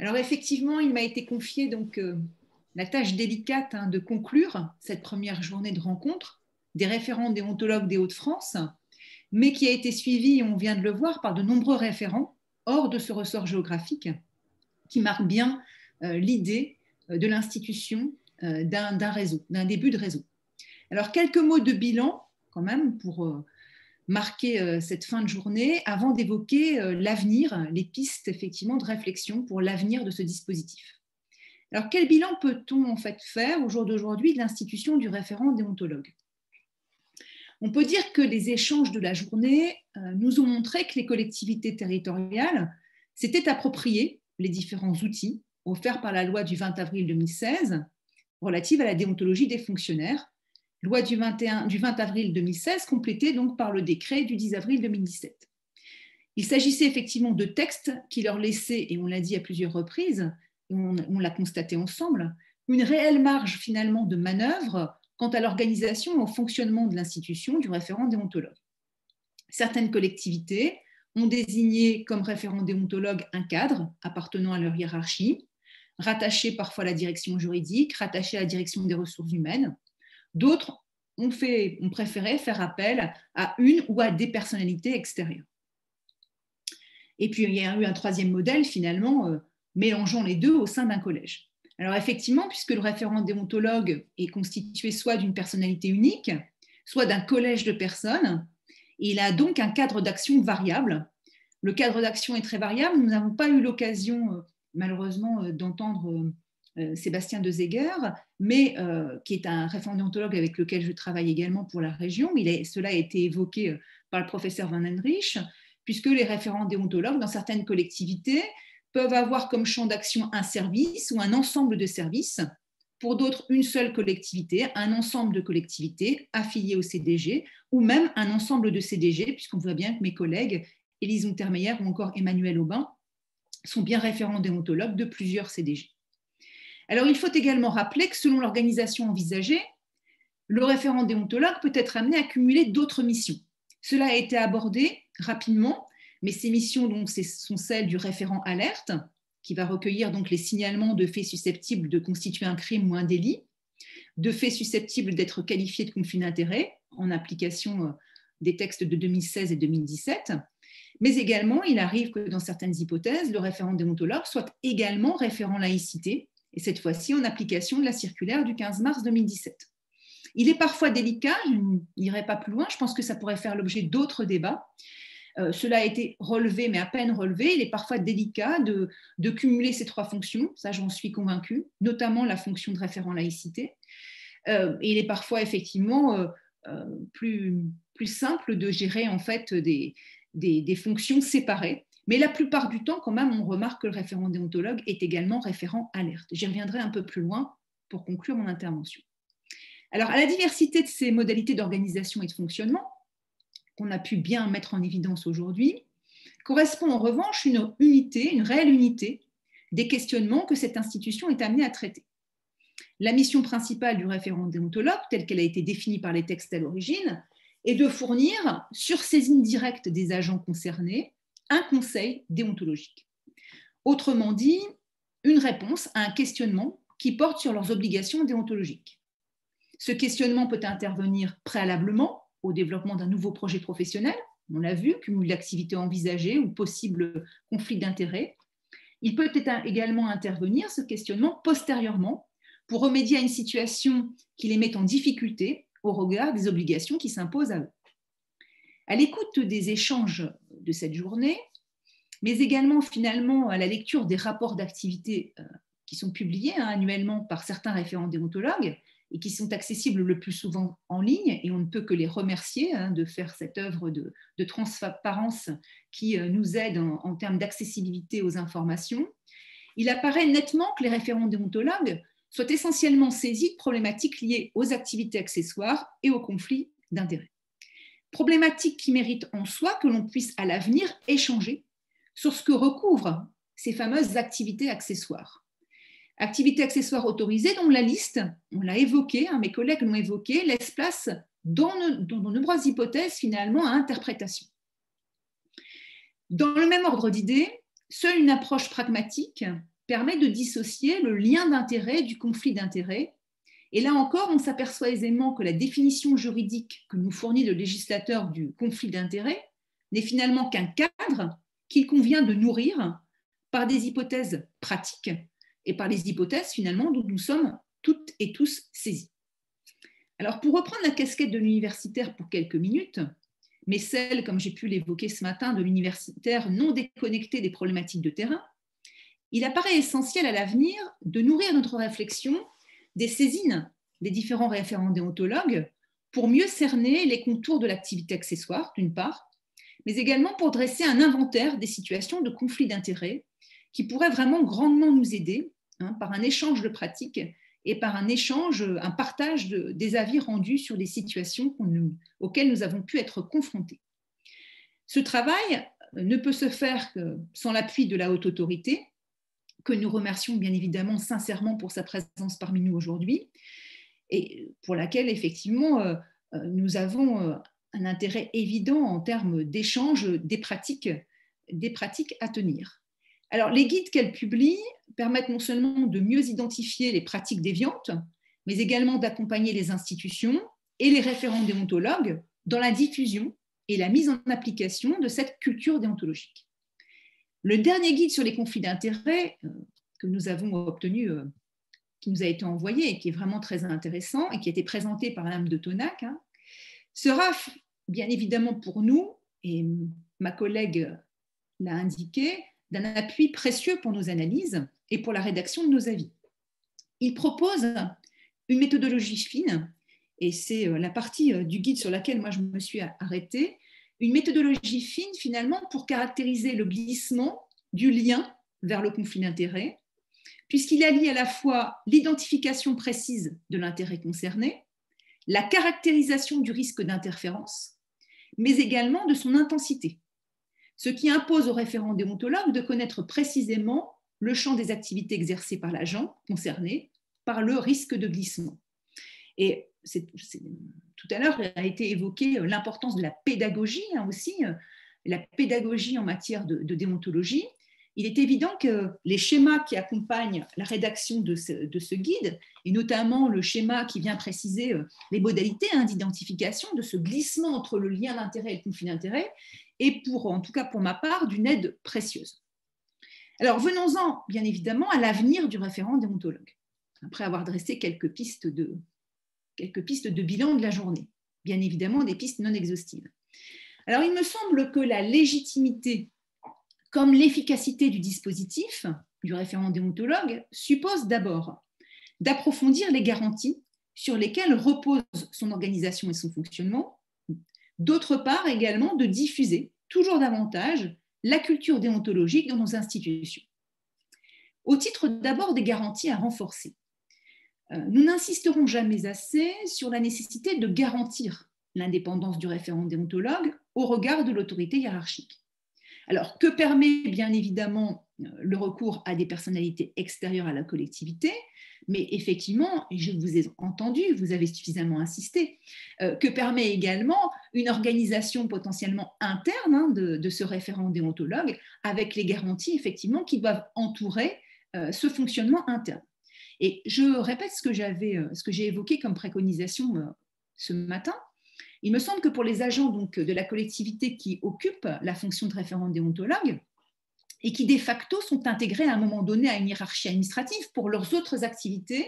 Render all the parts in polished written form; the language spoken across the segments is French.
Alors effectivement, il m'a été confié donc la tâche délicate de conclure cette première journée de rencontre des référents déontologues des Hauts-de-France, mais qui a été suivie, on vient de le voir, par de nombreux référents hors de ce ressort géographique, qui marque bien l'idée de l'institution d'un réseau, d'un début de réseau. Alors quelques mots de bilan quand même pour marquer cette fin de journée avant d'évoquer l'avenir, les pistes effectivement de réflexion pour l'avenir de ce dispositif. Alors quel bilan peut-on en fait faire au jour d'aujourd'hui de l'institution du référent déontologue? On peut dire que les échanges de la journée nous ont montré que les collectivités territoriales s'étaient appropriées les différents outils offerts par la loi du 20 avril 2016 relative à la déontologie des fonctionnaires, loi du 20 avril 2016 complétée donc par le décret du 10 avril 2017. Il s'agissait effectivement de textes qui leur laissaient, et on l'a dit à plusieurs reprises, et on l'a constaté ensemble, une réelle marge finalement de manœuvre quant à l'organisation et au fonctionnement de l'institution du référent déontologue. Certaines collectivités ont désigné comme référent déontologue un cadre appartenant à leur hiérarchie, rattaché parfois à la direction juridique, rattaché à la direction des ressources humaines. D'autres ont préféré faire appel à une ou à des personnalités extérieures. Et puis, il y a eu un troisième modèle, finalement, mélangeant les deux au sein d'un collège. Alors, effectivement, puisque le référent déontologue est constitué soit d'une personnalité unique, soit d'un collège de personnes, il a donc un cadre d'action variable. Le cadre d'action est très variable. Nous n'avons pas eu l'occasion, malheureusement, d'entendre Sébastien de Zeger, mais qui est un référent déontologue avec lequel je travaille également pour la région. Cela a été évoqué par le professeur Van Henrich, puisque les référents déontologues, dans certaines collectivités, peuvent avoir comme champ d'action un service ou un ensemble de services, pour d'autres une seule collectivité, un ensemble de collectivités affiliées au CDG, ou même un ensemble de CDG, puisqu'on voit bien que mes collègues, Élise Untermeyer ou encore Emmanuel Aubin, sont bien référents déontologues de plusieurs CDG. Alors, il faut également rappeler que selon l'organisation envisagée, le référent déontologue peut être amené à cumuler d'autres missions. Cela a été abordé rapidement, mais ces missions donc, sont celles du référent alerte, qui va recueillir donc les signalements de faits susceptibles de constituer un crime ou un délit, de faits susceptibles d'être qualifiés de conflit d'intérêts, en application des textes de 2016 et 2017. Mais également, il arrive que dans certaines hypothèses, le référent déontologue soit également référent laïcité, et cette fois-ci en application de la circulaire du 15 mars 2017. Il est parfois délicat, je n'irai pas plus loin, je pense que ça pourrait faire l'objet d'autres débats. Cela a été relevé, mais à peine relevé. Il est parfois délicat de cumuler ces trois fonctions, ça j'en suis convaincue, notamment la fonction de référent laïcité. Et il est parfois effectivement plus simple de gérer en fait des fonctions séparées. Mais la plupart du temps, quand même, on remarque que le référent déontologue est également référent alerte. J'y reviendrai un peu plus loin pour conclure mon intervention. Alors, à la diversité de ces modalités d'organisation et de fonctionnement, qu'on a pu bien mettre en évidence aujourd'hui, correspond en revanche une réelle unité des questionnements que cette institution est amenée à traiter. La mission principale du référent déontologue, telle qu'elle a été définie par les textes à l'origine, est de fournir, sur saisine directe des agents concernés, un conseil déontologique. Autrement dit, une réponse à un questionnement qui porte sur leurs obligations déontologiques. Ce questionnement peut intervenir préalablement au développement d'un nouveau projet professionnel, on l'a vu, cumul d'activités envisagées ou possible conflit d'intérêts. Il peut également intervenir, ce questionnement, postérieurement, pour remédier à une situation qui les met en difficulté au regard des obligations qui s'imposent à eux. À l'écoute des échanges de cette journée, mais également finalement à la lecture des rapports d'activité qui sont publiés annuellement par certains référents déontologues et qui sont accessibles le plus souvent en ligne, et on ne peut que les remercier de faire cette œuvre de transparence qui nous aide en termes d'accessibilité aux informations. Il apparaît nettement que les référents déontologues soient essentiellement saisis de problématiques liées aux activités accessoires et aux conflits d'intérêts. Problématiques qui méritent en soi que l'on puisse à l'avenir échanger sur ce que recouvrent ces fameuses activités accessoires. Activités accessoires autorisées dont la liste, on l'a évoqué, mes collègues l'ont évoqué, laisse place dans de nombreuses hypothèses finalement à interprétation. Dans le même ordre d'idées, seule une approche pragmatique permet de dissocier le lien d'intérêt du conflit d'intérêt. Et là encore, on s'aperçoit aisément que la définition juridique que nous fournit le législateur du conflit d'intérêt n'est finalement qu'un cadre qu'il convient de nourrir par des hypothèses pratiques et par les hypothèses finalement dont nous sommes toutes et tous saisis. Alors pour reprendre la casquette de l'universitaire pour quelques minutes, mais celle, comme j'ai pu l'évoquer ce matin, de l'universitaire non déconnecté des problématiques de terrain, il apparaît essentiel à l'avenir de nourrir notre réflexion des saisines des différents référents déontologues pour mieux cerner les contours de l'activité accessoire, d'une part, mais également pour dresser un inventaire des situations de conflit d'intérêts qui pourraient vraiment grandement nous aider par un échange de pratiques et par un partage des avis rendus sur les situations auxquelles nous avons pu être confrontés. Ce travail ne peut se faire sans l'appui de la haute autorité, que nous remercions bien évidemment sincèrement pour sa présence parmi nous aujourd'hui, et pour laquelle effectivement nous avons un intérêt évident en termes d'échange des pratiques à tenir. Alors, les guides qu'elle publie permettent non seulement de mieux identifier les pratiques déviantes, mais également d'accompagner les institutions et les référents déontologues dans la diffusion et la mise en application de cette culture déontologique. Le dernier guide sur les conflits d'intérêts que nous avons obtenu, qui nous a été envoyé et qui est vraiment très intéressant et qui a été présenté par Madame de Tonac, sera bien évidemment pour nous, et ma collègue l'a indiqué, d'un appui précieux pour nos analyses et pour la rédaction de nos avis. Il propose une méthodologie fine, et c'est la partie du guide sur laquelle moi je me suis arrêtée, une méthodologie fine finalement pour caractériser le glissement du lien vers le conflit d'intérêts, puisqu'il allie à la fois l'identification précise de l'intérêt concerné, la caractérisation du risque d'interférence, mais également de son intensité, ce qui impose aux référents déontologues de connaître précisément le champ des activités exercées par l'agent concerné par le risque de glissement. Et tout à l'heure a été évoquée l'importance de la pédagogie aussi, la pédagogie en matière de déontologie. Il est évident que les schémas qui accompagnent la rédaction de ce guide, et notamment le schéma qui vient préciser les modalités d'identification de ce glissement entre le lien d'intérêt et le conflit d'intérêt, est en tout cas pour ma part, d'une aide précieuse. Alors venons-en bien évidemment à l'avenir du référent déontologue, après avoir dressé quelques pistes de bilan de la journée, bien évidemment des pistes non exhaustives. Alors il me semble que la légitimité comme l'efficacité du dispositif du référent déontologue suppose d'abord d'approfondir les garanties sur lesquelles repose son organisation et son fonctionnement, d'autre part également de diffuser toujours davantage la culture déontologique dans nos institutions. Au titre d'abord des garanties à renforcer, nous n'insisterons jamais assez sur la nécessité de garantir l'indépendance du référent déontologue au regard de l'autorité hiérarchique. Alors, que permet bien évidemment le recours à des personnalités extérieures à la collectivité, mais effectivement, et je vous ai entendu, vous avez suffisamment insisté, que permet également une organisation potentiellement interne de ce référent déontologue avec les garanties effectivement qui doivent entourer ce fonctionnement interne. Et je répète ce que j'ai évoqué comme préconisation ce matin. Il me semble que pour les agents donc, de la collectivité qui occupent la fonction de référent déontologue et qui de facto sont intégrés à un moment donné à une hiérarchie administrative pour leurs autres activités,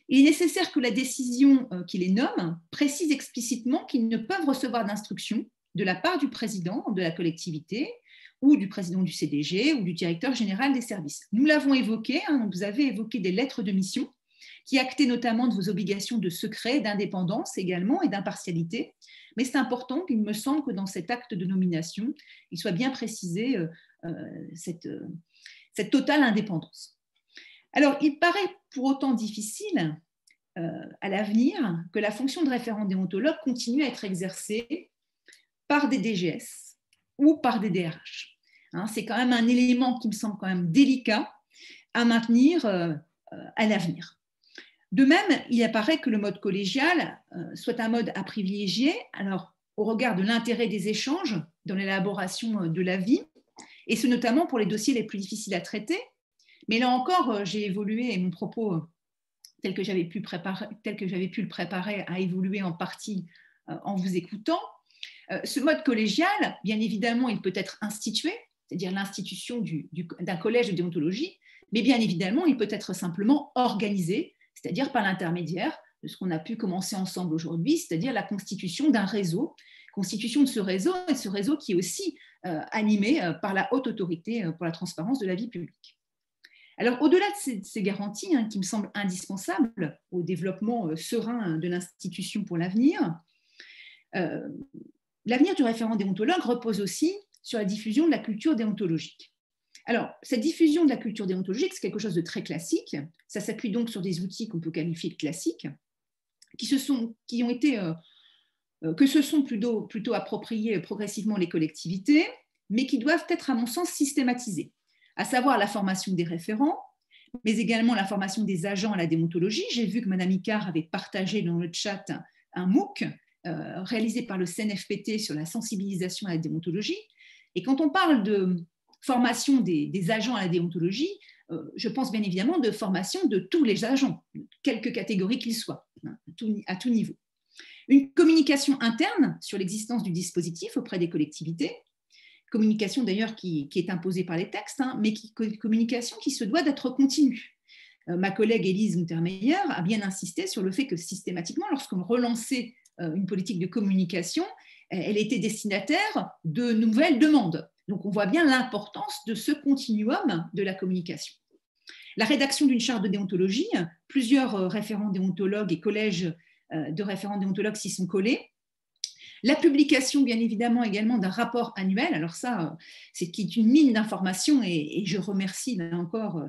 il est nécessaire que la décision qui les nomme précise explicitement qu'ils ne peuvent recevoir d'instructions de la part du président de la collectivité ou du président du CDG ou du directeur général des services. Nous l'avons évoqué, vous avez évoqué des lettres de mission qui actaient notamment de vos obligations de secret, d'indépendance également et d'impartialité. Mais c'est important qu'il me semble que dans cet acte de nomination, il soit bien précisé cette totale indépendance. Alors, il paraît pour autant difficile à l'avenir que la fonction de référent déontologue continue à être exercée par des DGS ou par des DRH. C'est quand même un élément qui me semble quand même délicat à maintenir à l'avenir. De même, il apparaît que le mode collégial soit un mode à privilégier, alors au regard de l'intérêt des échanges dans l'élaboration de l'avis, et ce notamment pour les dossiers les plus difficiles à traiter, Mais là encore, j'ai évolué et mon propos, tel que j'avais pu le préparer, a évolué en partie en vous écoutant. Ce mode collégial, bien évidemment, il peut être institué, c'est-à-dire l'institution d'un collège de déontologie, mais bien évidemment, il peut être simplement organisé, c'est-à-dire par l'intermédiaire de ce qu'on a pu commencer ensemble aujourd'hui, c'est-à-dire la constitution d'un réseau, constitution de ce réseau, et ce réseau qui est aussi animé par la haute autorité pour la transparence de la vie publique. Alors, au-delà de ces garanties qui me semblent indispensables au développement serein de l'institution pour l'avenir, l'avenir du référent déontologue repose aussi sur la diffusion de la culture déontologique. Alors, cette diffusion de la culture déontologique, c'est quelque chose de très classique. Ça s'appuie donc sur des outils qu'on peut qualifier de classiques, que se sont plutôt appropriés progressivement les collectivités, mais qui doivent être, à mon sens, systématisés, à savoir la formation des référents, mais également la formation des agents à la déontologie. J'ai vu que Mme Icard avait partagé dans le chat un MOOC réalisé par le CNFPT sur la sensibilisation à la déontologie. Et quand on parle de formation des agents à la déontologie, je pense bien évidemment de formation de tous les agents, quelque catégorie qu'ils soient, à tout niveau. Une communication interne sur l'existence du dispositif auprès des collectivités, communication d'ailleurs qui est imposée par les textes, mais communication qui se doit d'être continue. Ma collègue Élise Untermeyer a bien insisté sur le fait que systématiquement, lorsqu'on relançait une politique de communication, elle était destinataire de nouvelles demandes. Donc on voit bien l'importance de ce continuum de la communication. La rédaction d'une charte de déontologie, plusieurs référents déontologues et collèges de référents déontologues s'y sont collés. La publication, bien évidemment, également d'un rapport annuel. Alors ça, c'est une mine d'informations et je remercie là encore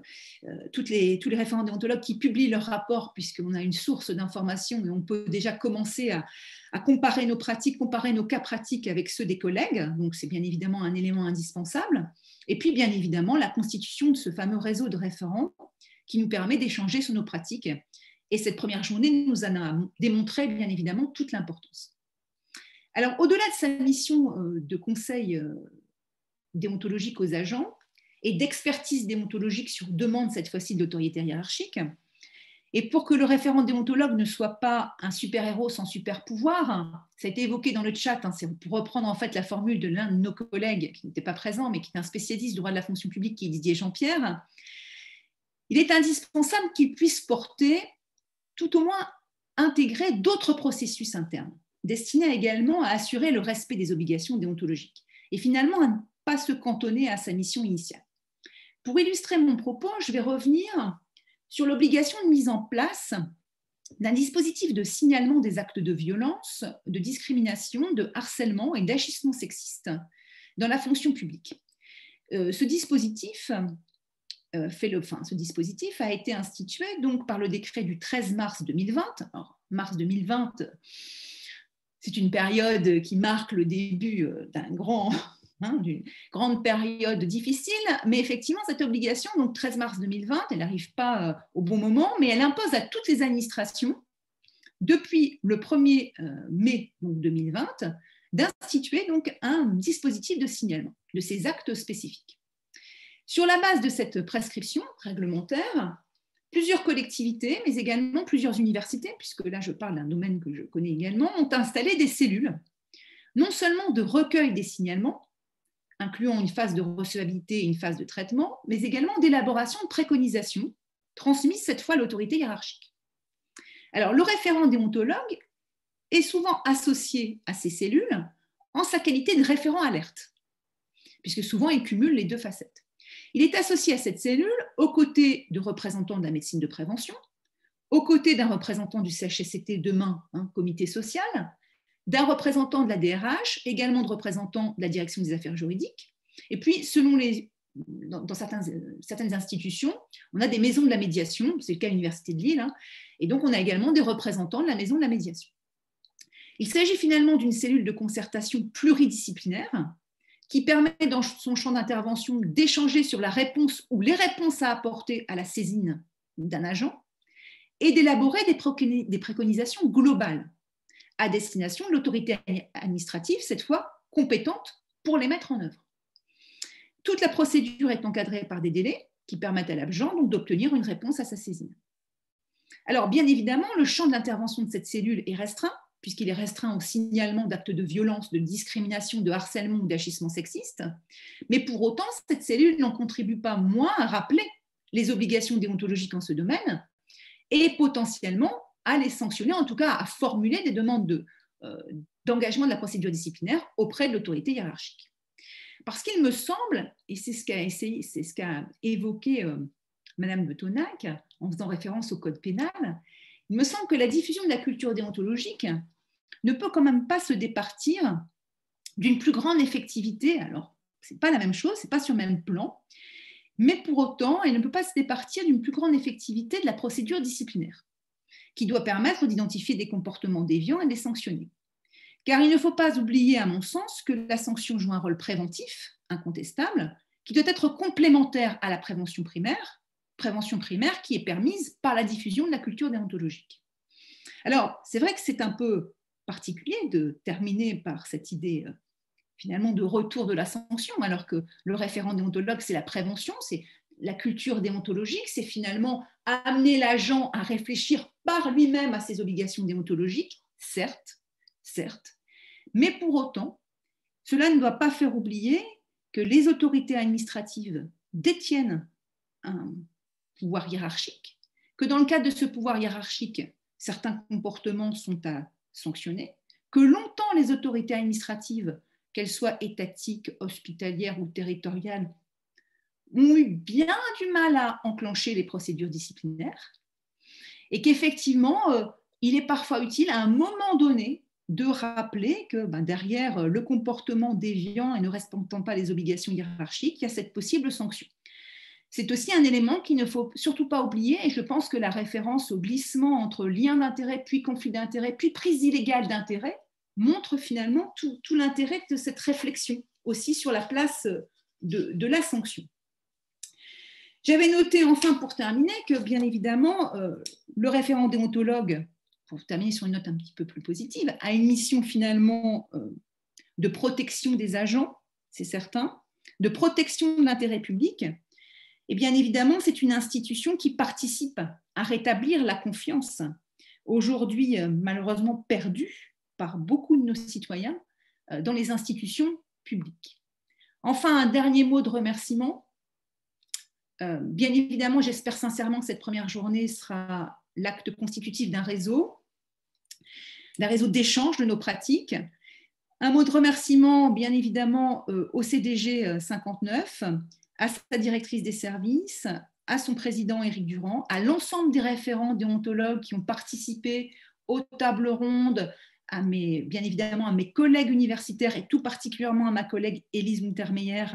tous les référents déontologues qui publient leurs rapports puisqu'on a une source d'informations et on peut déjà commencer à comparer nos pratiques, comparer nos cas pratiques avec ceux des collègues. Donc c'est bien évidemment un élément indispensable. Et puis bien évidemment la constitution de ce fameux réseau de référents qui nous permet d'échanger sur nos pratiques. Et cette première journée nous en a démontré bien évidemment toute l'importance. Alors, au-delà de sa mission de conseil déontologique aux agents et d'expertise déontologique sur demande, cette fois-ci, de l'autorité hiérarchique, et pour que le référent déontologue ne soit pas un super-héros sans super-pouvoir, ça a été évoqué dans le chat, c'est pour reprendre en fait la formule de l'un de nos collègues qui n'était pas présent, mais qui est un spécialiste du droit de la fonction publique, qui est Didier Jean-Pierre, il est indispensable qu'il puisse porter, tout au moins intégrer d'autres processus internes, destiné également à assurer le respect des obligations déontologiques et finalement à ne pas se cantonner à sa mission initiale. Pour illustrer mon propos, je vais revenir sur l'obligation de mise en place d'un dispositif de signalement des actes de violence, de discrimination, de harcèlement et d'agissement sexiste dans la fonction publique. Ce dispositif a été institué donc par le décret du 13 mars 2020. Alors, mars 2020, c'est une période qui marque le début d'une grande période difficile, mais effectivement, cette obligation, donc 13 mars 2020, elle n'arrive pas au bon moment, mais elle impose à toutes les administrations, depuis le 1er mai 2020, d'instituer donc un dispositif de signalement de ces actes spécifiques. Sur la base de cette prescription réglementaire, plusieurs collectivités, mais également plusieurs universités, puisque là je parle d'un domaine que je connais également, ont installé des cellules, non seulement de recueil des signalements, incluant une phase de recevabilité et une phase de traitement, mais également d'élaboration de préconisations, transmises cette fois à l'autorité hiérarchique. Alors le référent déontologue est souvent associé à ces cellules en sa qualité de référent alerte, puisque souvent il cumule les deux facettes. Il est associé à cette cellule aux côtés de représentants de la médecine de prévention, aux côtés d'un représentant du CHSCT demain, comité social, d'un représentant de la DRH, également de représentants de la direction des affaires juridiques. Et puis, dans certaines institutions, on a des maisons de la médiation, c'est le cas à l'Université de Lille, et donc on a également des représentants de la maison de la médiation. Il s'agit finalement d'une cellule de concertation pluridisciplinaire qui permet dans son champ d'intervention d'échanger sur la réponse ou les réponses à apporter à la saisine d'un agent et d'élaborer des préconisations globales à destination de l'autorité administrative, cette fois compétente pour les mettre en œuvre. Toute la procédure est encadrée par des délais qui permettent à l'agent donc d'obtenir une réponse à sa saisine. Alors, bien évidemment, le champ d'intervention de cette cellule est restreint, puisqu'il est restreint au signalement d'actes de violence, de discrimination, de harcèlement ou d'agissement sexiste. Mais pour autant, cette cellule n'en contribue pas moins à rappeler les obligations déontologiques en ce domaine et potentiellement à les sanctionner, en tout cas à formuler des demandes d'engagement de la procédure disciplinaire auprès de l'autorité hiérarchique. Parce qu'il me semble, et c'est ce qu'a évoqué Madame de Tonac en faisant référence au code pénal, il me semble que la diffusion de la culture déontologique ne peut quand même pas se départir d'une plus grande effectivité. Alors, ce n'est pas la même chose, ce n'est pas sur le même plan, mais pour autant, elle ne peut pas se départir d'une plus grande effectivité de la procédure disciplinaire, qui doit permettre d'identifier des comportements déviants et de les sanctionner. Car il ne faut pas oublier, à mon sens, que la sanction joue un rôle préventif, incontestable, qui doit être complémentaire à la prévention primaire qui est permise par la diffusion de la culture déontologique. Alors, c'est vrai que c'est un peu particulier de terminer par cette idée finalement de retour de la sanction, alors que le référent déontologue, c'est la prévention, c'est la culture déontologique, c'est finalement amener l'agent à réfléchir par lui-même à ses obligations déontologiques, certes, mais pour autant, cela ne doit pas faire oublier que les autorités administratives détiennent un pouvoir hiérarchique, que dans le cadre de ce pouvoir hiérarchique, certains comportements sont à sanctionner, que longtemps les autorités administratives, qu'elles soient étatiques, hospitalières ou territoriales, ont eu bien du mal à enclencher les procédures disciplinaires et qu'effectivement, il est parfois utile à un moment donné de rappeler que derrière le comportement déviant et ne respectant pas les obligations hiérarchiques, il y a cette possible sanction. C'est aussi un élément qu'il ne faut surtout pas oublier, et je pense que la référence au glissement entre lien d'intérêt, puis conflit d'intérêt, puis prise illégale d'intérêt, montre finalement tout l'intérêt de cette réflexion aussi sur la place de la sanction. J'avais noté enfin pour terminer que bien évidemment le référent déontologue, pour terminer sur une note un petit peu plus positive, a une mission finalement de protection des agents, c'est certain, de protection de l'intérêt public. Et bien évidemment, c'est une institution qui participe à rétablir la confiance, aujourd'hui malheureusement perdue par beaucoup de nos citoyens dans les institutions publiques. Enfin, un dernier mot de remerciement. Bien évidemment, j'espère sincèrement que cette première journée sera l'acte constitutif d'un réseau d'échange de nos pratiques. Un mot de remerciement, bien évidemment, au CDG 59, à sa directrice des services, à son président Éric Durand, à l'ensemble des référents déontologues qui ont participé aux tables rondes, bien évidemment à mes collègues universitaires et tout particulièrement à ma collègue Élise Untermeyer.